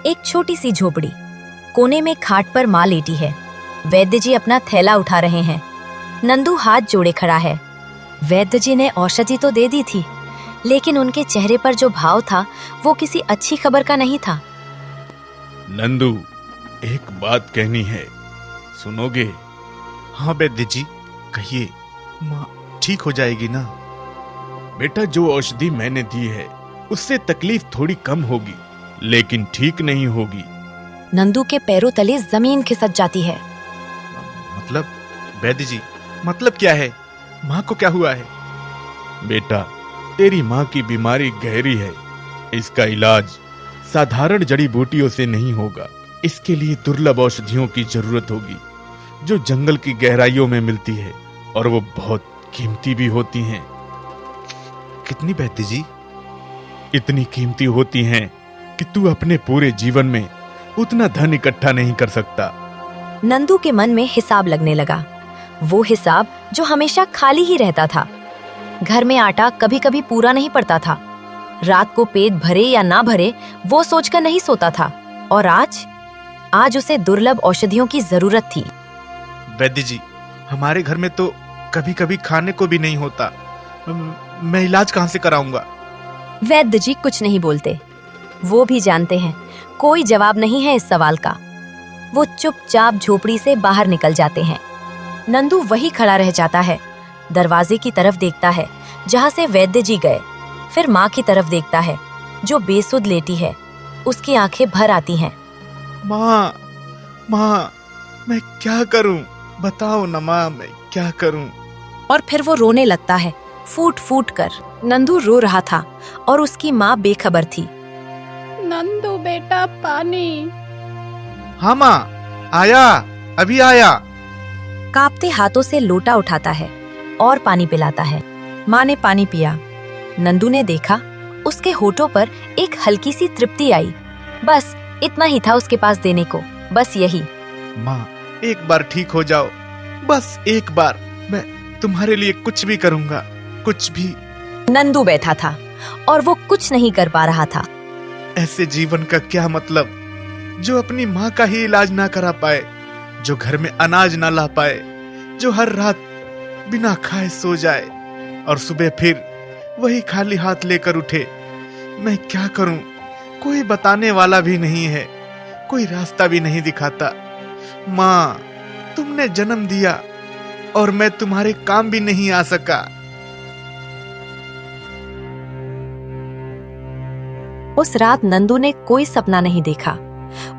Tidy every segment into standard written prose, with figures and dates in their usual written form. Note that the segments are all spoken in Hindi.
एक छोटी सी झोपड़ी। कोने में खाट पर माँ लेटी है। वैद्य जी अपना थैला उठा रहे हैं। नंदू हाथ जोड़े खड़ा है। वैद्य जी ने औषधि तो दे दी थी, लेकिन उनके चेहरे पर जो भाव था वो किसी अच्छी खबर का नहीं था। नंदू, एक बात कहनी है, सुनोगे? हाँ वैद्य जी, कहिए। माँ ठीक हो जाएगी ना? बेटा, जो औषधि मैंने दी है उससे तकलीफ थोड़ी कम होगी, लेकिन ठीक नहीं होगी। नंदू के पैरों तले जमीन खिसक जाती है। मतलब वैद्य जी, मतलब क्या है? माँ को क्या हुआ है? बेटा, तेरी माँ की बीमारी गहरी है। इसका इलाज साधारण जड़ी बूटियों से नहीं होगा। इसके लिए दुर्लभ औषधियों की जरूरत होगी, जो जंगल की गहराइयों में मिलती है, और वो बहुत कीमती भी होती हैं। कितनी वैद्य जी? इतनी कीमती होती हैं कि तू अपने पूरे जीवन में उतना धन इकट्ठा नहीं कर सकता। नंदू के मन में हिसाब लगने लगा, वो हिसाब जो हमेशा खाली ही रहता था। घर में आटा कभी कभी पूरा नहीं पड़ता था। रात को पेट भरे या ना भरे वो सोचकर नहीं सोता था। और आज उसे दुर्लभ औषधियों की जरूरत थी। वैद्य जी, हमारे घर में तो कभी कभी खाने को भी नहीं होता। मैं इलाज कहाँ से कराऊंगा? वैद्य जी कुछ नहीं बोलते। वो भी जानते हैं कोई जवाब नहीं है इस सवाल का। वो चुपचाप झोपड़ी से बाहर निकल जाते हैं। नंदू वही खड़ा रह जाता है। दरवाजे की तरफ देखता है जहाँ से वैद्य जी गए, फिर माँ की तरफ देखता है जो बेसुध लेटी है। उसकी आंखें भर आती हैं। माँ, माँ, मैं क्या करूं? बताओ ना माँ, मैं क्या करूं? और फिर वो रोने लगता है, फूट फूट कर। नंदू रो रहा था और उसकी माँ बेखबर थी। नंदू बेटा, पानी। हाँ माँ, आया, अभी आया। कांपते हाथों से लोटा उठाता है और पानी पिलाता है। माँ ने पानी पिया। नंदू ने देखा उसके होठों पर एक हल्की सी तृप्ति आई। बस इतना ही था उसके पास देने को, बस यही। माँ, एक बार ठीक हो जाओ, बस एक बार। मैं तुम्हारे लिए कुछ भी करूँगा, कुछ भी। नंदू बैठा था और वो कुछ नहीं कर पा रहा था। ऐसे जीवन का क्या मतलब, जो अपनी माँ का ही इलाज ना करा पाए, जो घर में अनाज ना ला पाए, जो हर रात बिना खाए सो जाए और सुबह फिर वही खाली हाथ लेकर उठे। मैं क्या करूं? कोई बताने वाला भी नहीं है, कोई रास्ता भी नहीं दिखाता। माँ, तुमने जन्म दिया और मैं तुम्हारे काम भी नहीं आ सका। उस रात नंदू ने कोई सपना नहीं देखा।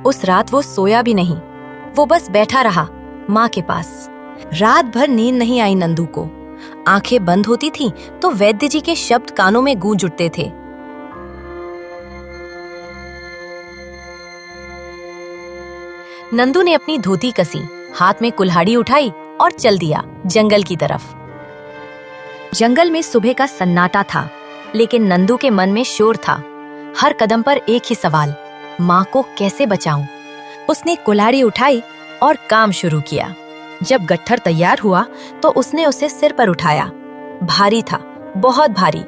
उस रात वो सोया भी नहीं। वो बस बैठा रहा माँ के पास। रात भर नींद नहीं आई नंदू को। आंखें बंद होती थीं तो वैद्य जी के शब्द कानों में गूंज उठते थे। नंदू ने अपनी धोती कसी, हाथ में कुल्हाड़ी उठाई और चल दिया जंगल की तरफ। जंगल में सुबह का सन्नाटा था, लेकिन नंदू के मन में शोर था। हर कदम पर एक ही सवाल, माँ को कैसे बचाऊं? उसने कुल्हाड़ी उठाई और काम शुरू किया। जब गट्ठर तैयार हुआ तो उसने उसे सिर पर उठाया। भारी था, बहुत भारी,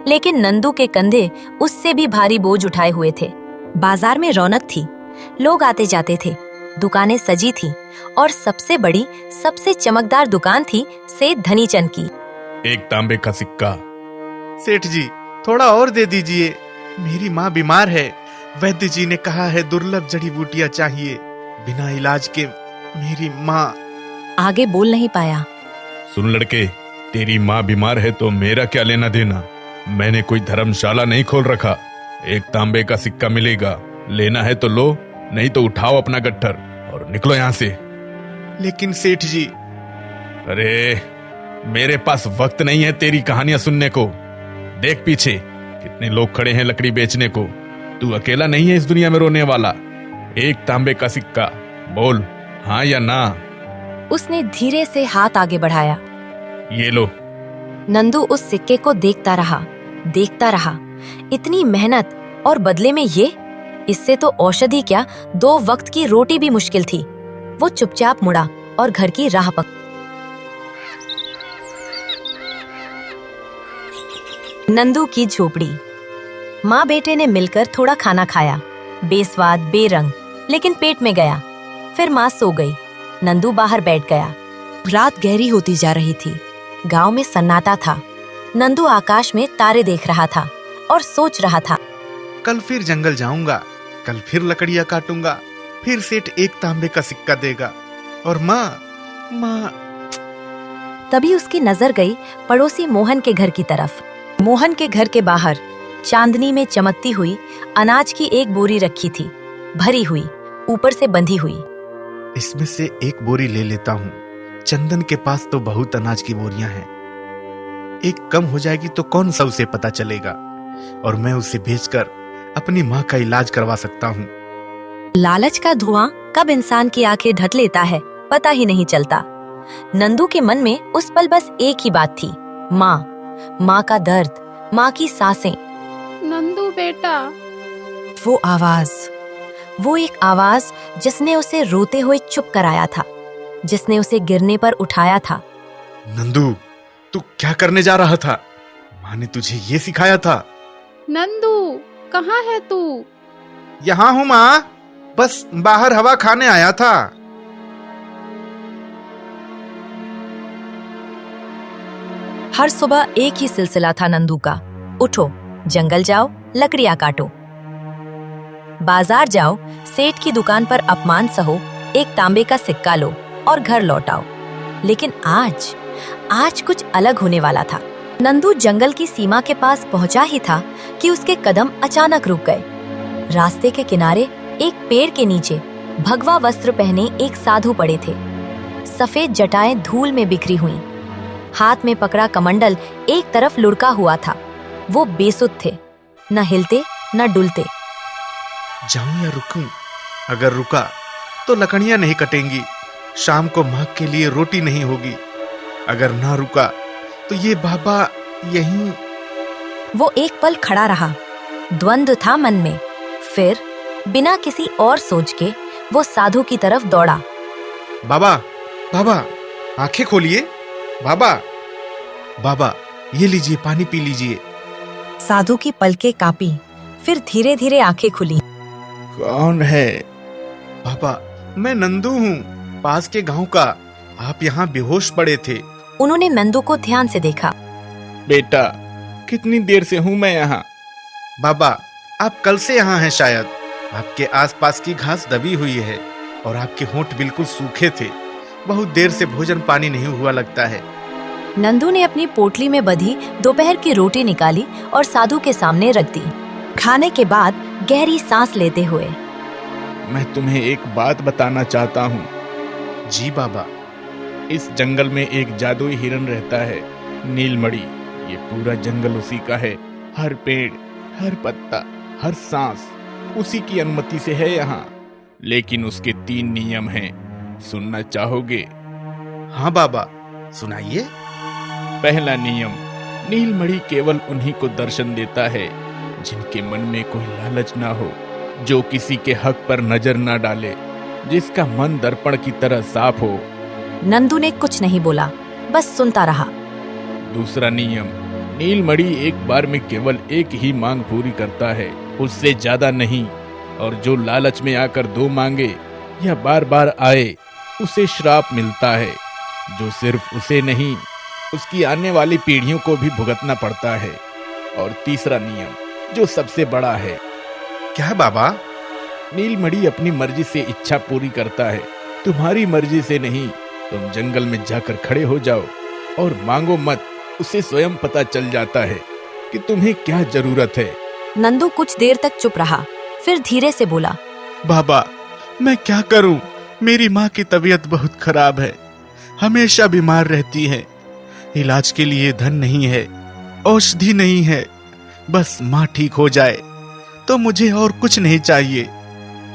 लेकिन नंदू के कंधे उससे भी भारी बोझ उठाए हुए थे। बाजार में रौनक थी, लोग आते जाते थे, दुकानें सजी थी और सबसे बड़ी, सबसे चमकदार दुकान थी सेठ धनीचंद की। एक तांबे का सिक्का। सेठ जी, थोड़ा और दे दीजिए, मेरी माँ बीमार है। वैद्य जी ने कहा है दुर्लभ जड़ी बूटियां चाहिए, बिना इलाज के मेरी माँ। आगे बोल नहीं पाया। सुन लड़के, तेरी माँ बीमार है तो मेरा क्या लेना देना? मैंने कोई धर्मशाला नहीं खोल रखा। एक तांबे का सिक्का मिलेगा, लेना है तो लो, नहीं तो उठाओ अपना गट्ठर और निकलो यहाँ से। लेकिन सेठ जी। अरे, मेरे पास वक्त नहीं है तेरी कहानियां सुनने को। देख पीछे कितने लोग खड़े हैं लकड़ी बेचने को। तू अकेला नहीं है इस दुनिया में रोने वाला। एक तांबे का सिक्का, बोल हाँ या ना। उसने धीरे से हाथ आगे बढ़ाया। ये लो। नंदू उस सिक्के को देखता रहा, देखता रहा। इतनी मेहनत और बदले में ये? इससे तो औषधि क्या, 2 वक्त की रोटी भी मुश्किल थी। वो चुपचाप मुड़ा और घर की राह पकड़ी। नंदू की झोपड़ी। माँ बेटे ने मिलकर थोड़ा खाना खाया। बेस्वाद, बेरंग, लेकिन पेट में गया। फिर माँ सो गई। नंदू बाहर बैठ गया। रात गहरी होती जा रही थी। गांव में सन्नाटा था। नंदू आकाश में तारे देख रहा था और सोच रहा था, कल फिर जंगल जाऊंगा, कल फिर लकड़ियां काटूंगा, फिर सेठ एक तांबे का सिक्का देगा। और माँ तभी उसकी नजर गई पड़ोसी मोहन के घर की तरफ। मोहन के घर के बाहर चांदनी में चमकती हुई अनाज की एक बोरी रखी थी, भरी हुई, ऊपर से बंधी हुई। इसमें से एक बोरी ले लेता हूँ। चंदन के पास तो बहुत अनाज की बोरियां हैं। एक कम हो जाएगी तो कौन सा उसे पता चलेगा, और मैं उसे बेचकर अपनी माँ का इलाज करवा सकता हूँ। लालच का धुआं कब इंसान की आंखें ढक लेता है, पता ही नहीं चलता। नंदू के मन में उस पल बस एक ही बात थी, माँ का दर्द, माँ की सांसें। नंदू बेटा। वो आवाज, वो एक आवाज जिसने उसे रोते हुए चुप कराया था, जिसने उसे गिरने पर उठाया था। नंदू, तू क्या करने जा रहा था? माँ ने तुझे ये सिखाया था? नंदू, कहाँ है तू? यहाँ हूँ माँ, बस बाहर हवा खाने आया था। हर सुबह एक ही सिलसिला था नंदू का, उठो, जंगल जाओ, लकड़ियां काटो। बाजार जाओ, सेठ की दुकान पर अपमान सहो, एक तांबे का सिक्का लो और घर लौटाओ। लेकिन आज कुछ अलग होने वाला था। नंदू जंगल की सीमा के पास पहुंचा ही था कि उसके कदम अचानक रुक गए। रास्ते के किनारे एक पेड़ के नीचे भगवा वस्त्र पहने एक साधु पड़े थे। सफेद जटाएं धूल में बिखरी हुई, हाथ में पकड़ा कमंडल एक तरफ लुढ़का हुआ था। वो बेसुध थे, न हिलते न डुलते। जाऊं या रुकूं? अगर रुका तो लकड़ियां नहीं कटेंगी, शाम को माँ के लिए रोटी नहीं होगी। अगर ना रुका तो ये बाबा यहीं। वो एक पल खड़ा रहा, द्वंद्व था मन में। फिर बिना किसी और सोच के वो साधु की तरफ दौड़ा। बाबा, आंखें खोलिए। बाबा, ये लीजिए, पानी पी लीजिए। साधु की पलकें कांपी, फिर धीरे धीरे आंखें खुली। कौन है? बाबा, मैं नंदू हूँ, पास के गांव का। आप यहाँ बेहोश पड़े थे। उन्होंने नंदू को ध्यान से देखा। बेटा, कितनी देर से हूँ मैं यहाँ? बाबा, आप कल से यहाँ हैं शायद। आपके आसपास की घास दबी हुई है और आपके होंठ बिल्कुल सूखे थे। बहुत देर से भोजन पानी नहीं हुआ लगता है। नंदू ने अपनी पोटली में बंधी दोपहर की रोटी निकाली और साधु के सामने रख दी। खाने के बाद गहरी सांस लेते हुए, मैं तुम्हें एक बात बताना चाहता हूँ। जी बाबा। इस जंगल में एक जादुई हिरन रहता है, नीलमणि। ये पूरा जंगल उसी का है। हर पेड़, हर पत्ता, हर सांस उसी की अनुमति से है यहाँ। लेकिन उसके 3 नियम हैं। सुनना चाहोगे? हाँ बाबा, सुनाइए। पहला नियम, नीलमणि केवल उन्हीं को दर्शन देता है जिनके मन में कोई लालच ना हो, जो किसी के हक पर नजर ना डाले, जिसका मन दर्पण की तरह साफ हो। नंदू ने कुछ नहीं बोला, बस सुनता रहा। दूसरा नियम, नीलमणि एक बार में केवल एक ही मांग पूरी करता है, उससे ज्यादा नहीं। और जो लालच में आकर 2 मांगे या बार बार आए, उसे श्राप मिलता है, जो सिर्फ उसे नहीं, उसकी आने वाली पीढ़ियों को भी भुगतना पड़ता है। और तीसरा नियम, जो सबसे बड़ा है। क्या बाबा? नीलमणि अपनी मर्जी से इच्छा पूरी करता है, तुम्हारी मर्जी से नहीं। तुम जंगल में जाकर खड़े हो जाओ और मांगो मत, उसे स्वयं पता चल जाता है कि तुम्हें क्या जरूरत है। नंदू कुछ देर तक चुप रहा, फिर धीरे से बोला, बाबा, मैं क्या करूं? मेरी माँ की तबीयत बहुत खराब है, हमेशा बीमार रहती है। इलाज के लिए धन नहीं है, औषधि नहीं है। बस माँ ठीक हो जाए तो मुझे और कुछ नहीं चाहिए।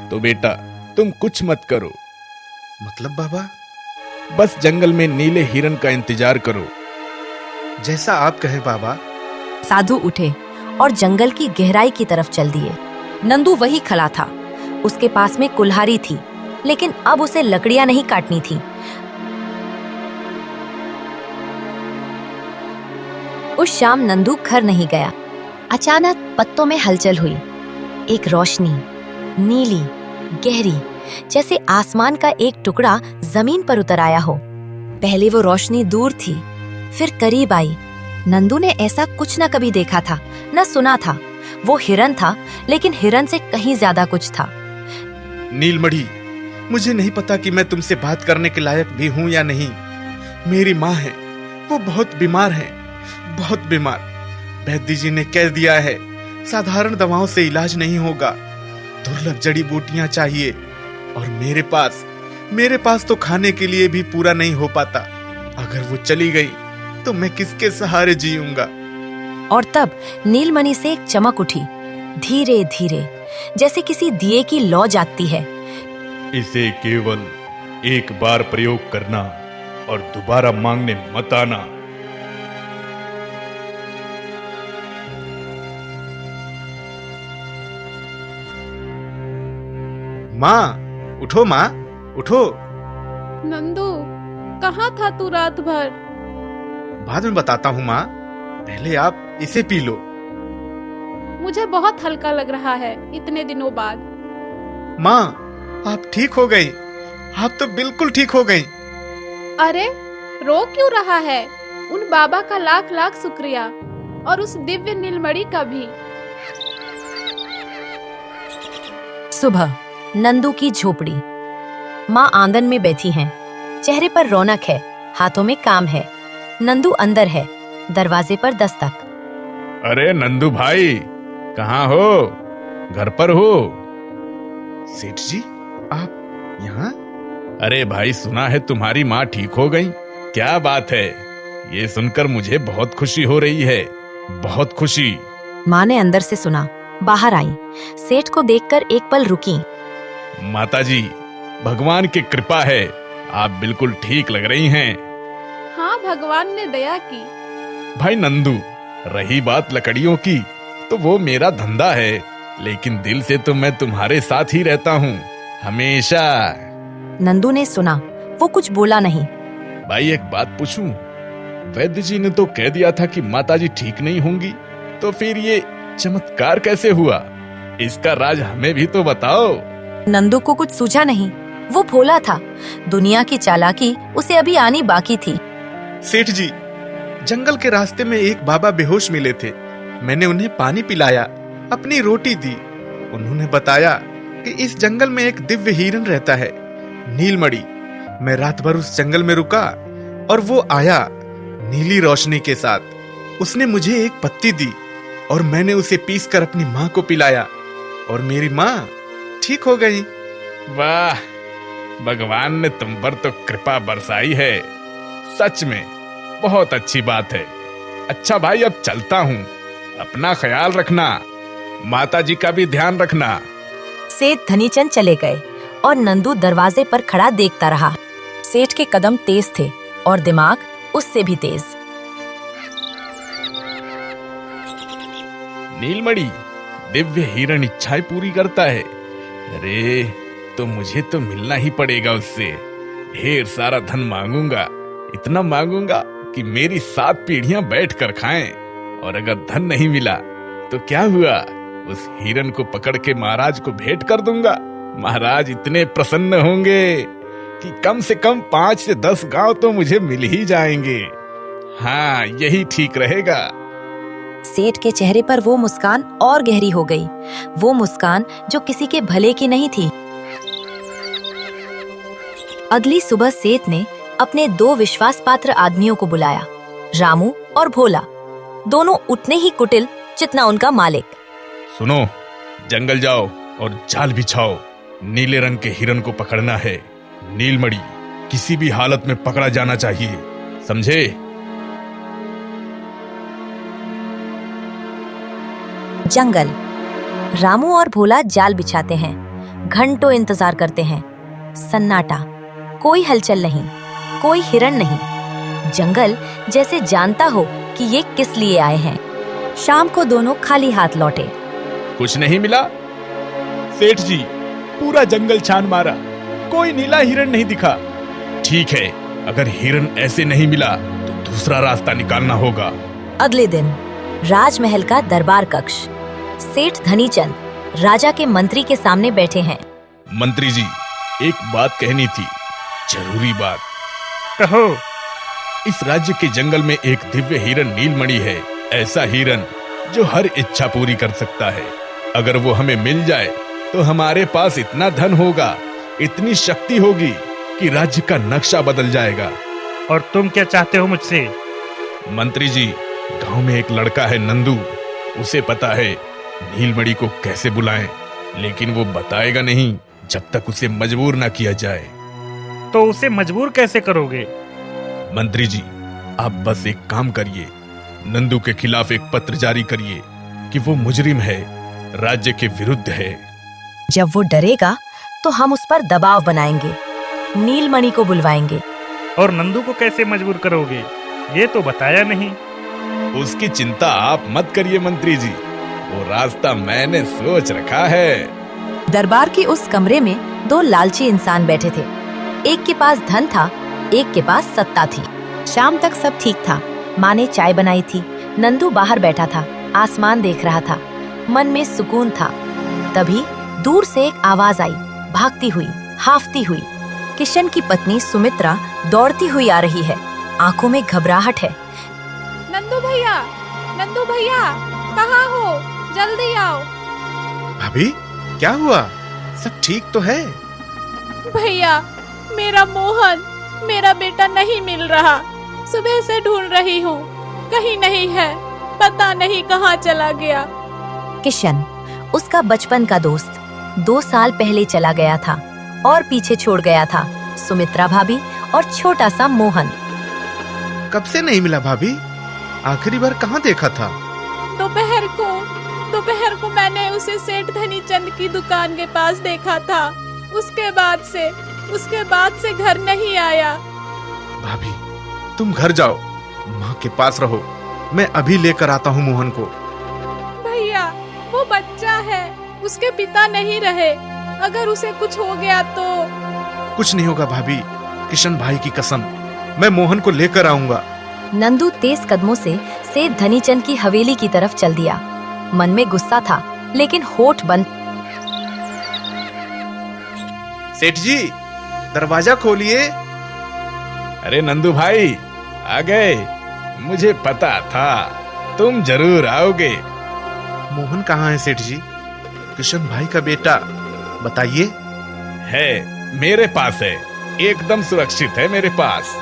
तो बेटा, तुम कुछ मत करो। मतलब बाबा? बस जंगल में नीले हिरन का इंतजार करो। जैसा आप कहें बाबा। साधु उठे और जंगल की गहराई की तरफ चल दिए। नंदू वही खड़ा था। उसके पास में कुल्हाड़ी थी, लेकिन अब उसे लकड़ियां नहीं काटनी थी। उस शाम नंदू घर नहीं गया। अचानक पत्तों में हलचल हुई। एक रोशनी, नीली, गहरी, जैसे आसमान का एक टुकड़ा जमीन पर उतर आया हो। पहले वो रोशनी दूर थी, फिर करीब आई। नंदू ने ऐसा कुछ न कभी देखा था, न सुना था। वो हिरन था, लेकिन हिरन से कहीं ज्यादा कुछ था। नीलमणि, मुझे नहीं पता कि मैं तुमसे बात करने के लायक भी हूं या नहीं। मेरी माँ है, वो बहुत बीमार है, बहुत बीमार। वैद्य जी ने कह दिया है साधारण दवाओं से इलाज नहीं होगा, दुर्लभ जड़ी बूटियां चाहिए। और मेरे पास तो खाने के लिए भी पूरा नहीं हो पाता। अगर वो चली गई तो मैं किसके सहारे जीऊंगा। और तब नीलमणि से एक चमक उठी, धीरे धीरे, जैसे किसी दिए की लौ जागती है। इसे केवल एक बार प्रयोग करना और दोबारा मांगने मत आना। माँ उठो, माँ उठो। नंदू, कहाँ था तू रात भर? बाद में बताता हूँ माँ, पहले आप इसे पी लो। मुझे बहुत हल्का लग रहा है इतने दिनों बाद। माँ, आप ठीक हो गई। आप तो बिल्कुल ठीक हो गई। अरे, रो क्यों रहा है? उन बाबा का लाख लाख शुक्रिया, और उस दिव्य नीलमणि का भी। सुबह नंदू की झोपड़ी। माँ आंगन में बैठी हैं, चेहरे पर रौनक है, हाथों में काम है। नंदू अंदर है, दरवाजे पर दस्तक। अरे नंदू भाई, कहाँ हो? घर पर हो? सेठ जी, आप यहाँ? अरे भाई, सुना है तुम्हारी माँ ठीक हो गई। क्या बात है? ये सुनकर मुझे बहुत खुशी हो रही है, बहुत खुशी। माँ ने अंदर से सुना, बाहर आई, सेठ को देखकर एक पल रुकी। माताजी, भगवान की कृपा है, आप बिल्कुल ठीक लग रही हैं। हाँ, भगवान ने दया की। भाई नंदू, रही बात लकड़ियों की, तो वो मेरा धंधा है, लेकिन दिल से तो मैं तुम्हारे साथ ही रहता हूँ, हमेशा। नंदू ने सुना, वो कुछ बोला नहीं। भाई एक बात पूछूं? वैद्य जी ने तो कह दिया था कि माताजी ठीक नहीं होंगी, तो फिर ये चमत्कार कैसे हुआ? इसका राज हमें भी तो बताओ। नंदू को कुछ सूझा नहीं। वो भोला था, दुनिया की चालाकी उसे अभी आनी बाकी थी। सेठ जी, जंगल के रास्ते में एक बाबा बेहोश मिले थे। मैंने उन्हें पानी पिलाया, अपनी रोटी दी। उन्होंने बताया कि इस जंगल में एक दिव्य हिरन रहता है, नीलमणि। मैं रात भर उस जंगल में रुका और वो आया नीली रोशनी के साथ। उसने मुझे एक पत्ती दी और मैंने उसे पीसकर अपनी माँ को पिलाया, और मेरी माँ ठीक हो गई। वाह, भगवान ने तुम पर तो कृपा बरसाई है। सच में बहुत अच्छी बात है। अच्छा भाई, अब चलता हूँ। अपना ख्याल रखना, माताजी का भी ध्यान रखना। सेठ धनीचंद चले गए और नंदू दरवाजे पर खड़ा देखता रहा। सेठ के कदम तेज थे और दिमाग उससे भी तेज। नीलमणि, दिव्य हिरण इच्छाएं पूरी करता है। अरे, तो मुझे तो मिलना ही पड़ेगा उससे। ढेर सारा धन मांगूंगा, इतना मांगूंगा कि मेरी 7 पीढ़ियां बैठ कर खाएं। और अगर धन नहीं मिला तो क्या हुआ? उस हिरन को पकड़ के महाराज को भेंट कर दूंगा। महाराज इतने प्रसन्न होंगे कि कम से कम 5 से 10 गांव तो मुझे मिल ही जाएंगे। हाँ, यही ठीक रहेगा। सेठ के चेहरे पर वो मुस्कान और गहरी हो गई, वो मुस्कान जो किसी के भले की नहीं थी। अगली सुबह सेठ ने अपने 2 विश्वास पात्र आदमियों को बुलाया, रामू और भोला, दोनों उतने ही कुटिल जितना उनका मालिक। सुनो, जंगल जाओ और जाल बिछाओ। नीले रंग के हिरन को पकड़ना है। नीलमणि किसी भी हालत में पकड़ा जाना चाहिए, समझे? जंगल। रामू और भोला जाल बिछाते हैं, घंटों इंतजार करते हैं। सन्नाटा, कोई हलचल नहीं, कोई हिरन नहीं। जंगल जैसे जानता हो कि ये किस लिए आए हैं। शाम को दोनों खाली हाथ लौटे। कुछ नहीं मिला? सेठ जी, पूरा जंगल छान मारा, कोई नीला हिरन नहीं दिखा। ठीक है, अगर हिरन ऐसे नहीं मिला तो दूसरा रास्ता निकालना होगा। अगले दिन राजमहल का दरबार कक्ष। सेठ धनीचंद राजा के मंत्री के सामने बैठे हैं। मंत्री जी, एक बात कहनी थी, जरूरी बात। कहो। इस राज्य के जंगल में एक दिव्य हिरन नीलमणि है, ऐसा हिरन जो हर इच्छा पूरी कर सकता है। अगर वो हमें मिल जाए तो हमारे पास इतना धन होगा, इतनी शक्ति होगी कि राज्य का नक्शा बदल जाएगा। और तुम क्या चाहते हो मुझसे? मंत्री जी, गांव में एक लड़का है नंदू, उसे पता है नीलमणि को कैसे बुलाएं, लेकिन वो बताएगा नहीं जब तक उसे मजबूर ना किया जाए। तो उसे मजबूर कैसे करोगे? मंत्री जी, आप बस एक काम करिए, नंदू के खिलाफ एक पत्र जारी करिए कि वो मुजरिम है, राज्य के विरुद्ध है। जब वो डरेगा तो हम उस पर दबाव बनाएंगे, नीलमणि को बुलवाएंगे। और नंदू को कैसे मजबूर करोगे, ये तो बताया नहीं। उसकी चिंता आप मत करिए मंत्री जी, वो रास्ता मैंने सोच रखा है। दरबार के उस कमरे में दो लालची इंसान बैठे थे। एक के पास धन था, एक के पास सत्ता थी। शाम तक सब ठीक था। माँ ने चाय बनाई थी, नंदू बाहर बैठा था, आसमान देख रहा था, मन में सुकून था। तभी दूर से एक आवाज आई, भागती हुई, हाफती हुई। किशन की पत्नी सुमित्रा दौड़ती हुई आ रही है, आंखों में घबराहट है। नंदू भैया, कहाँ हो? जल्दी आओ। भाभी, क्या हुआ? सब ठीक तो है? भैया, मेरा मोहन, मेरा बेटा नहीं मिल रहा। सुबह से ढूंढ रही हूँ, कहीं नहीं है, पता नहीं कहाँ चला गया। किशन, उसका बचपन का दोस्त, 2 साल पहले चला गया था और पीछे छोड़ गया था सुमित्रा भाभी और छोटा सा मोहन। कब से नहीं मिला भाभी? आखिरी बार कहाँ देखा था? दोपहर को मैंने उसे सेठ धनीचंद की दुकान के पास देखा था। उसके बाद से घर नहीं आया। भाभी, तुम घर जाओ, माँ के पास रहो, मैं अभी लेकर आता हूँ मोहन को। भैया, वो बच्चा है, उसके पिता नहीं रहे, अगर उसे कुछ हो गया तो। कुछ नहीं होगा भाभी, किशन भाई की कसम, मैं मोहन को लेकर आऊंगा। नंदू तेज कदमों से सेठ धनीचंद की हवेली की तरफ चल दिया। मन में गुस्सा था, लेकिन होठ बंद। सेठ जी, दरवाजा खोलिए। अरे नंदू भाई, आ गए। मुझे पता था तुम जरूर आओगे। मोहन कहाँ है सेठ जी? किशन भाई का बेटा, बताइए। है, मेरे पास है, एकदम सुरक्षित है मेरे पास।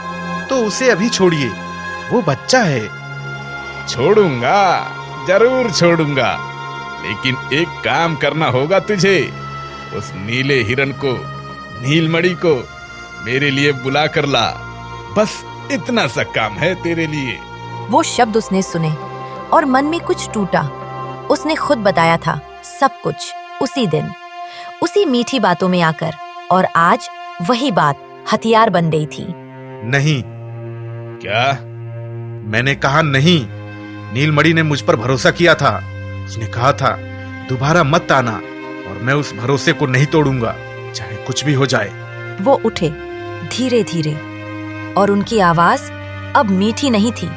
तो उसे अभी छोड़िए, वो बच्चा है। छोड़ूंगा, जरूर छोड़ूंगा, लेकिन एक काम करना होगा तुझे। उस नीले हिरन को, नीलमणि को मेरे लिए बुला कर ला। बस इतना सा काम है तेरे लिए। वो शब्द उसने सुने और मन में कुछ टूटा। उसने खुद बताया था सब कुछ उसी दिन, उसी मीठी बातों में आकर, और आज वही बात हथियार बन गई थी। नहीं। क्या? मैंने कहा नहीं। नीलमणि ने मुझ पर भरोसा किया था। उसने कहा था दोबारा मत आना, और मैं उस भरोसे को नहीं तोड़ूंगा, चाहे कुछ भी हो जाए। वो उठे धीरे धीरे, और उनकी आवाज अब मीठी नहीं थी,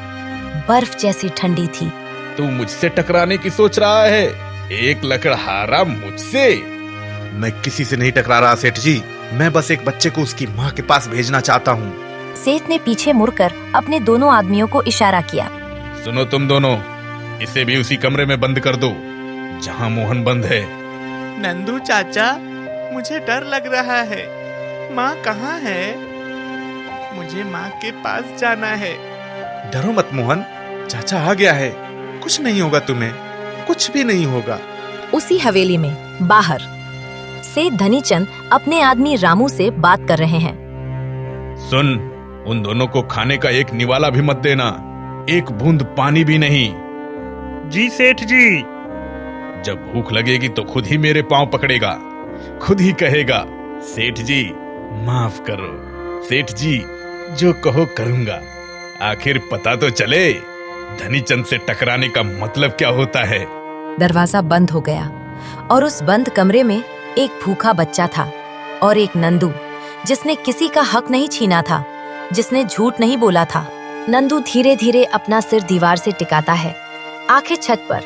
बर्फ जैसी ठंडी थी। तू मुझसे टकराने की सोच रहा है? एक लकड़हारा मुझसे? मैं किसी से नहीं टकरा रहा सेठ जी, मैं बस एक बच्चे को उसकी माँ के पास भेजना चाहता हूँ। सेठ ने पीछे मुड़कर अपने दोनों आदमियों को इशारा किया। सुनो तुम दोनों, इसे भी उसी कमरे में बंद कर दो जहाँ मोहन बंद है। नंदू चाचा, मुझे डर लग रहा है। माँ कहाँ है? मुझे माँ के पास जाना है। डरो मत मोहन, चाचा आ गया है, कुछ नहीं होगा तुम्हें, कुछ भी नहीं होगा। उसी हवेली में बाहर सेठ धनीचंद अपने आदमी रामू से बात कर रहे हैं। सुन, उन दोनों को खाने का एक निवाला भी मत देना, एक बूंद पानी भी नहीं। जी सेठ जी। जब भूख लगेगी तो खुद ही मेरे पांव पकड़ेगा, खुद ही कहेगा सेठ जी माफ करो, सेठ जी जो कहो करूंगा। आखिर पता तो चले धनीचंद से टकराने का मतलब क्या होता है। दरवाजा बंद हो गया और उस बंद कमरे में एक भूखा बच्चा था और एक नंदू, जिसने किसी का हक नहीं छीना था, जिसने झूठ नहीं बोला था। नंदू धीरे धीरे अपना सिर दीवार से टिकाता है, आंखें छत पर,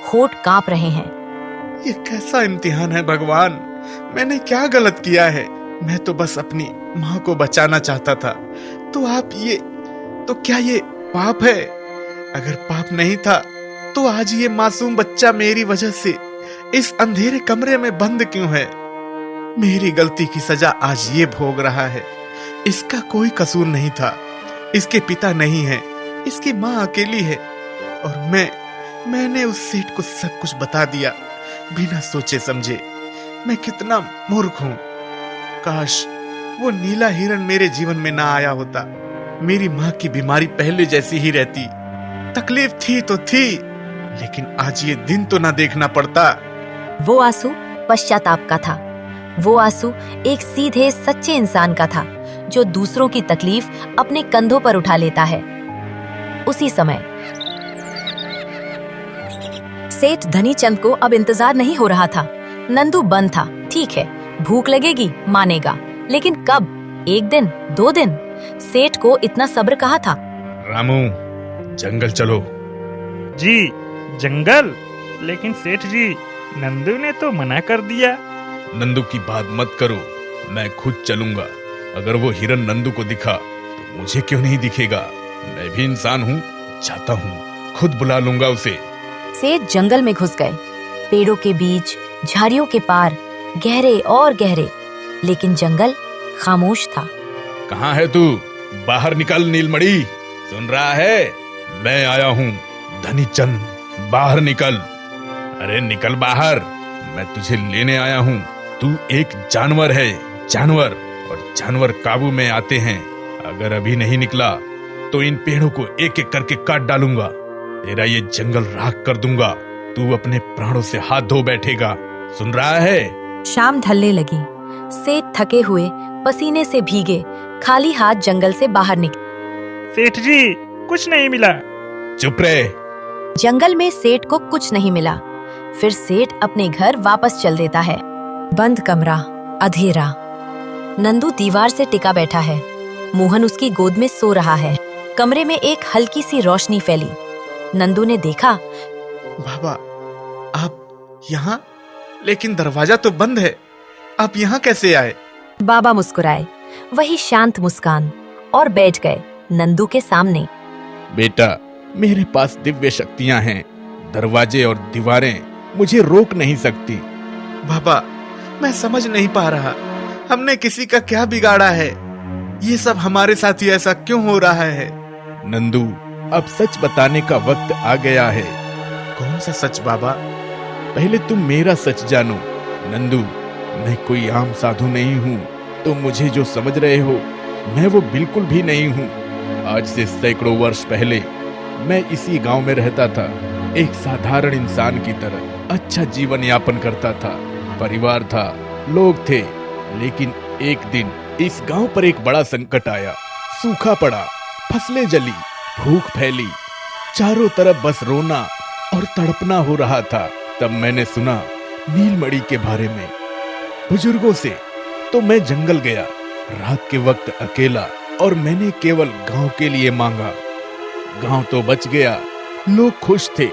होठ कांप रहे हैं। ये कैसा इम्तिहान है भगवान। मैंने क्या गलत किया है। मैं तो बस अपनी माँ को बचाना चाहता था। तो क्या ये पाप है? अगर पाप नहीं था तो आज ये मासूम बच्चा मेरी वजह से इस अंधेरे कमरे में बंद क्यों है? मेरी गलती की सजा आज ये भोग रहा है। इसका कोई कसूर नहीं था। इसके पिता नहीं है, इसकी माँ अकेली है। और मैंने उस सेठ को सब कुछ बता दिया बिना सोचे समझे। मैं कितना मूर्ख हूँ। काश वो नीला हिरण मेरे जीवन में ना आया होता। मेरी माँ की बीमारी पहले जैसी ही रहती। तकलीफ थी तो थी, लेकिन आज ये दिन तो ना देखना पड़ता। वो आंसू पश्चाताप का था। वो आंसू एक सीधे सच्चे इंसान का था जो दूसरों की तकलीफ अपने कंधों पर उठा लेता है। उसी समय सेठ धनीचंद को अब इंतजार नहीं हो रहा था। नंदू बंद था। ठीक है, भूख लगेगी, मानेगा, लेकिन कब? 1 दिन, 2 दिन? सेठ को इतना सब्र कहाँ था। रामू, जंगल चलो। जी जंगल? लेकिन सेठ जी, नंदू ने तो मना कर दिया। नंदू की बात मत करो, मैं खुद चलूंगा। अगर वो हिरन नंदू को दिखा तो मुझे क्यों नहीं दिखेगा? मैं भी इंसान हूँ, चाहता हूँ खुद बुला लूंगा उसे। सेठ जंगल में घुस गए। पेड़ों के बीच, झाड़ियों के पार, गहरे और गहरे, लेकिन जंगल खामोश था। कहाँ है तू? बाहर निकल नीलमणि, सुन रहा है? मैं आया हूँ धनीचंद, बाहर निकल। अरे निकल बाहर, मैं तुझे लेने आया हूँ। तू एक जानवर है, जानवर, और जानवर काबू में आते हैं। अगर अभी नहीं निकला तो इन पेड़ों को एक एक करके काट डालूंगा। तेरा ये जंगल राख कर दूंगा। तू अपने प्राणों से हाथ धो बैठेगा, सुन रहा है? शाम ढलने लगी। सेठ थके हुए, पसीने से भीगे, खाली हाथ जंगल से बाहर निकले। सेठ जी, कुछ नहीं मिला। चुप रहे। जंगल में सेठ को कुछ नहीं मिला। फिर सेठ अपने घर वापस चल देता है। बंद कमरा, अंधेरा। नंदू दीवार से टिका बैठा है। मोहन उसकी गोद में सो रहा है। कमरे में एक हल्की सी रोशनी फैली। नंदू ने देखा। बाबा, आप यहाँ? लेकिन दरवाजा तो बंद है। आप यहाँ कैसे आए? बाबा मुस्कुराए, वही शांत मुस्कान, और बैठ गए नंदू के सामने। बेटा, मेरे पास दिव्य शक्तियां हैं। दरवाजे और दीवारें मुझे रोक नहीं सकती। बाबा, मैं समझ नहीं पा रहा। हमने किसी का क्या बिगाड़ा है? ये सब हमारे साथ ही ऐसा क्यों हो रहा है? नंदू, अब सच बताने का वक्त आ गया है। कौन सा सच बाबा? पहले तुम मेरा सच जानो। नंदू, मैं कोई आम साधु नहीं हूँ। तुम मुझे जो समझ रहे हो, मैं वो बिल्कुल भी नहीं हूँ। आज से सैकड़ों वर्ष पहले मैं इसी गांव में रहता था। एक साधारण इंसान की तरह अच्छा जीवन यापन करता था। परिवार था, लोग थे। लेकिन एक दिन इस गांव पर एक बड़ा संकट आया। सूखा पड़ा, फसलें जली, भूख फैली। चारों तरफ बस रोना और तड़पना हो रहा था। तब मैंने सुना नीलमणि के बारे में बुजुर्गों से। तो मैं जंगल गया, रात के वक्त अकेला, और मैंने केवल गांव के लिए मांगा। गांव तो बच गया, लोग खुश थे,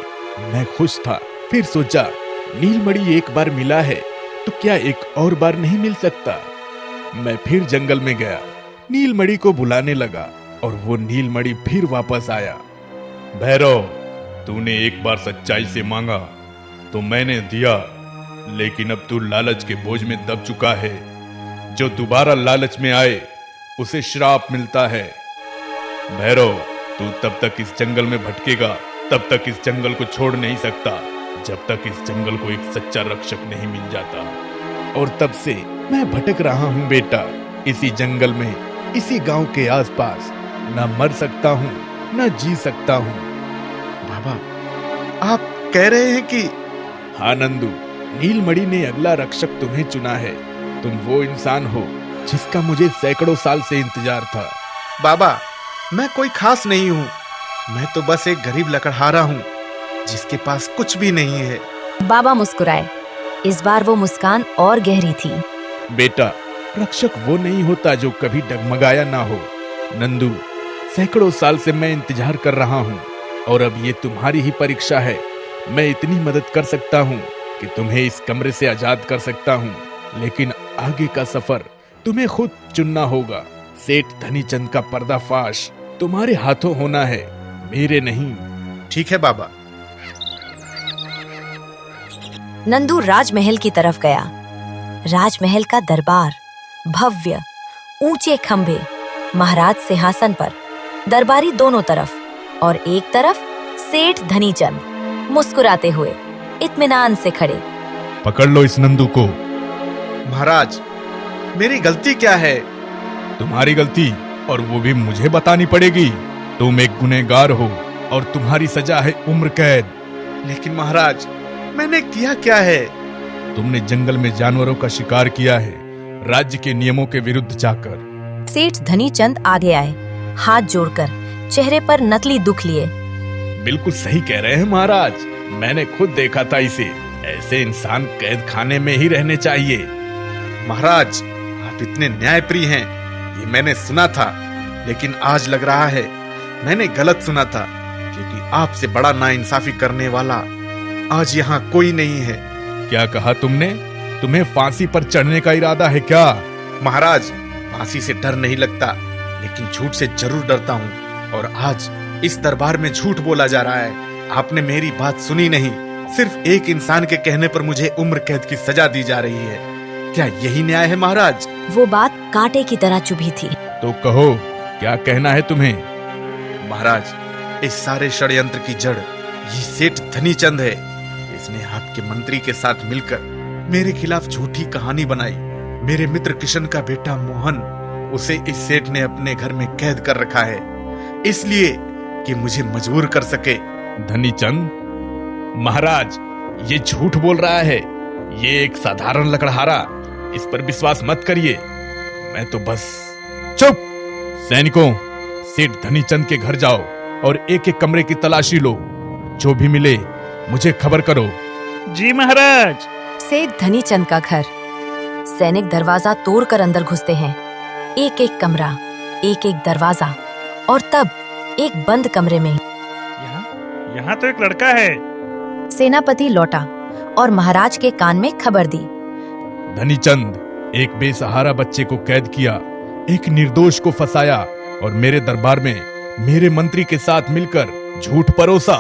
मैं खुश था। फिर सोचा, नीलमणि एक बार मिला है तो क्या एक और बार नहीं मिल सकता? मैं फिर जंगल में गया, नीलमणि को बुलाने लगा, और वो नीलमणि फिर वापस आया। भैरव, तूने एक बार सच्चाई से मांगा तो मैंने दिया, लेकिन अब तू लालच के बोझ में दब चुका है। जो दोबारा लालच में आए उसे श्राप मिलता है। भैरव, तू तब तक इस जंगल में भटकेगा, तब तक इस जंगल को छोड़ नहीं सकता, जब तक इस जंगल को एक सच्चा रक्षक नहीं मिल जाता। और तब से मैं भटक रहा हूँ बेटा, इसी जंगल में, इसी गांव के आसपास। न मर सकता हूँ, न जी सकता हूँ। बाबा, आप कह रहे हैं कि? हाँ नंदू, नीलमणि ने अगला रक्षक तुम्हें चुना है। तुम वो इंसान हो जिसका मुझे सैकड़ों साल से इंतजार था। बाबा, मैं कोई खास नहीं हूँ। मैं तो बस एक गरीब लकड़हारा हूँ जिसके पास कुछ भी नहीं है। बाबा मुस्कुराए। इस बार वो मुस्कान और गहरी थी। बेटा, रक्षक वो नहीं होता जो कभी डगमगाया ना हो। नंदू, सैकड़ों साल से मैं इंतजार कर रहा हूँ, और अब ये तुम्हारी ही परीक्षा है। मैं इतनी मदद कर सकता हूँ कि तुम्हें इस कमरे से आजाद कर सकता हूँ, लेकिन आगे का सफर तुम्हें खुद चुनना होगा। सेठ धनीचंद का पर्दाफाश तुम्हारे हाथों होना है, मेरे नहीं। ठीक है बाबा। नंदू राजमहल की तरफ गया। राजमहल का दरबार भव्य, ऊंचे खंभे, महाराज सिंहासन पर, दरबारी दोनों तरफ, और एक तरफ सेठ धनीचंद मुस्कुराते हुए इत्मीनान से खड़े। पकड़ लो इस नंदू को। महाराज, मेरी गलती क्या है? तुम्हारी गलती, और वो भी मुझे बतानी पड़ेगी। तुम एक गुनहगार हो और तुम्हारी सजा है उम्र कैद। लेकिन महाराज, मैंने किया क्या है? तुमने जंगल में जानवरों का शिकार किया है, राज्य के नियमों के विरुद्ध जाकर। सेठ धनीचंद आगे आए, हाथ जोड़कर, चेहरे पर नकली दुख लिए। बिल्कुल सही कह रहे हैं महाराज, मैंने खुद देखा था इसे। ऐसे इंसान कैद खाने में ही रहने चाहिए। महाराज, आप इतने न्यायप्रिय हैं, ये मैंने सुना था, लेकिन आज लग रहा है मैंने गलत सुना था, क्योंकि आपसे बड़ा नाइंसाफी करने वाला आज यहाँ कोई नहीं है। क्या कहा तुमने? तुम्हें फांसी पर चढ़ने का इरादा है क्या? महाराज, फांसी से डर नहीं लगता, लेकिन झूठ से जरूर डरता हूँ, और आज इस दरबार में झूठ बोला जा रहा है। आपने मेरी बात सुनी नहीं, सिर्फ एक इंसान के कहने पर मुझे उम्र कैद की सजा दी जा रही है। क्या यही न्याय है महाराज? वो बात कांटे की तरह चुभी थी। तो कहो, क्या कहना है तुम्हें? महाराज, इस सारे षड्यंत्र की जड़ ये सेठ धनीचंद है। इसने आपके मंत्री के साथ मिलकर मेरे खिलाफ झूठी कहानी बनाई। मेरे मित्र किशन का बेटा मोहन, उसे इस सेठ ने अपने घर में कैद कर रखा है, इसलिए कि मुझे मजबूर कर सके। धनीचंद, महाराज ये झूठ बोल रहा है। ये एक साधारण लकड़हारा, इस पर विश्वास मत करिए। मैं तो बस। चुप! सैनिकों, सेठ धनीचंद के घर जाओ और एक एक कमरे की तलाशी लो। जो भी मिले मुझे खबर करो। जी महाराज। सेठ धनीचंद का घर। सैनिक दरवाजा तोड़कर अंदर घुसते हैं। एक एक कमरा, एक एक दरवाजा, और तब एक बंद कमरे में यहाँ तो एक लड़का है। सेनापति लौटा और महाराज के कान में खबर दी। धनीचंद, एक बेसहारा बच्चे को कैद किया, एक निर्दोष को फंसाया, और मेरे दरबार में मेरे मंत्री के साथ मिलकर झूठ परोसा।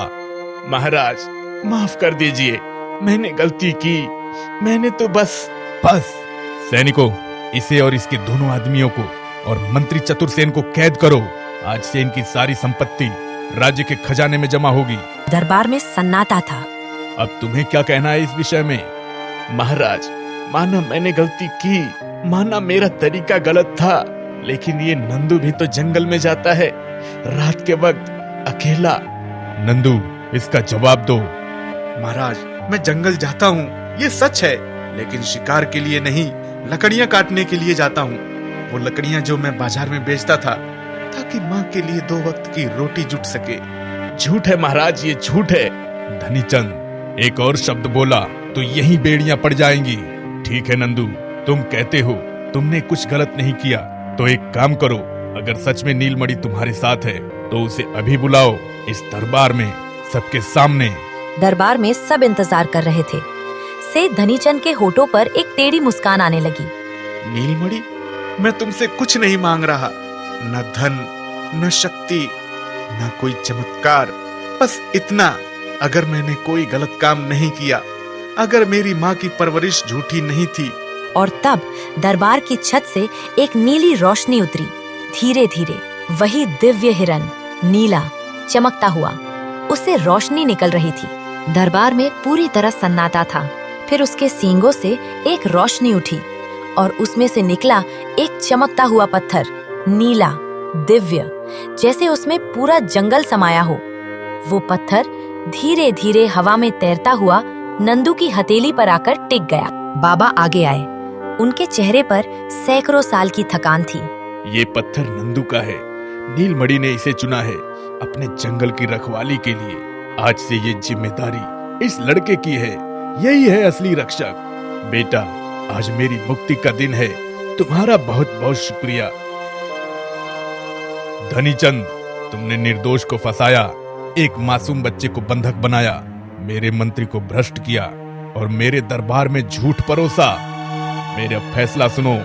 महाराज, माफ कर दीजिए, मैंने गलती की। मैंने तो बस। सैनिकों, इसे और इसके दोनों आदमियों को और मंत्री चतुर्सेन को कैद करो। आज से इनकी सारी संपत्ति राज्य के खजाने में जमा होगी। दरबार में सन्नाटा था। अब तुम्हें क्या कहना है इस विषय में? महाराज, माना मैंने गलती की, माना मेरा तरीका गलत था, लेकिन ये नंदू भी तो जंगल में जाता है रात के वक्त अकेला। नंदू, इसका जवाब दो। महाराज, मैं जंगल जाता हूँ, ये सच है, लेकिन शिकार के लिए नहीं, लकड़ियाँ काटने के लिए जाता हूँ। वो लकड़ियाँ जो मैं बाजार में बेचता था, ताकि माँ के लिए 2 वक्त की रोटी जुट सके। झूठ है महाराज, ये झूठ है। धनीचंद, एक और शब्द बोला तो यही बेड़ियां पड़ जाएंगी। ठीक है नंदू, तुम कहते हो तुमने कुछ गलत नहीं किया, तो एक काम करो, अगर सच में नीलमणि तुम्हारे साथ है तो उसे अभी बुलाओ इस दरबार में, सबके सामने। दरबार में सब इंतजार कर रहे थे। सेठ धनीचंद के होठों पर एक टेढ़ी मुस्कान आने लगी। नीलमणि, मैं तुमसे कुछ नहीं मांग रहा, न धन, न शक्ति, न कोई चमत्कार, बस इतना, अगर मैंने कोई गलत काम नहीं किया, अगर मेरी माँ की परवरिश झूठी नहीं थी। और तब दरबार की छत से एक नीली रोशनी उतरी। धीरे धीरे वही दिव्य हिरन, नीला, चमकता हुआ, उससे रोशनी निकल रही थी। दरबार में पूरी तरह सन्नाटा था। फिर उसके सींगों से एक रोशनी उठी और उसमें से निकला एक चमकता हुआ पत्थर, नीला, दिव्य, जैसे उसमें पूरा जंगल समाया हो। वो पत्थर धीरे धीरे हवा में तैरता हुआ नंदू की हथेली पर आकर टिक गया। बाबा आगे आए। उनके चेहरे पर सैकड़ों साल की थकान थी। ये पत्थर नंदू का है। नीलमणि ने इसे चुना है अपने जंगल की रखवाली के लिए। आज से ये जिम्मेदारी इस लड़के की है। यही है असली रक्षक। बेटा, आज मेरी मुक्ति का दिन है। तुम्हारा बहुत बहुत शुक्रिया। धनीचंद, तुमने निर्दोष को फंसाया, एक मासूम बच्चे को बंधक बनाया, मेरे मंत्री को भ्रष्ट किया, और मेरे दरबार में झूठ परोसा। मेरा फैसला सुनो।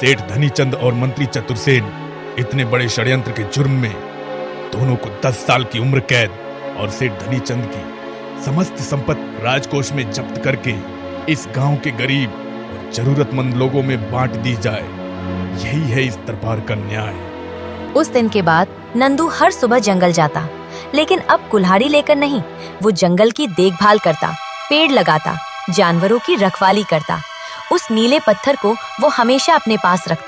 सेठ धनीचंद और मंत्री चतुर्सेन इतने बड़े षड्यंत्र के जुर्म में दोनों को 10 साल की उम्र कैद और सेठ धनीचंद की समस्त संपत्ति राजकोष में जब्त करके इस गांव के गरीब और जरूरतमंद लोगों में बांट दी जाए। यही है इस दरबार का न्याय। उस दिन के बाद नंदू हर सुबह जंगल जाता, लेकिन अब कुल्हाड़ी लेकर नहीं। वो जंगल की देखभाल करता, पेड़ लगाता, जानवरों की रखवाली करता। उस नीले पत्थर को वो हमेशा अपने पास रखता।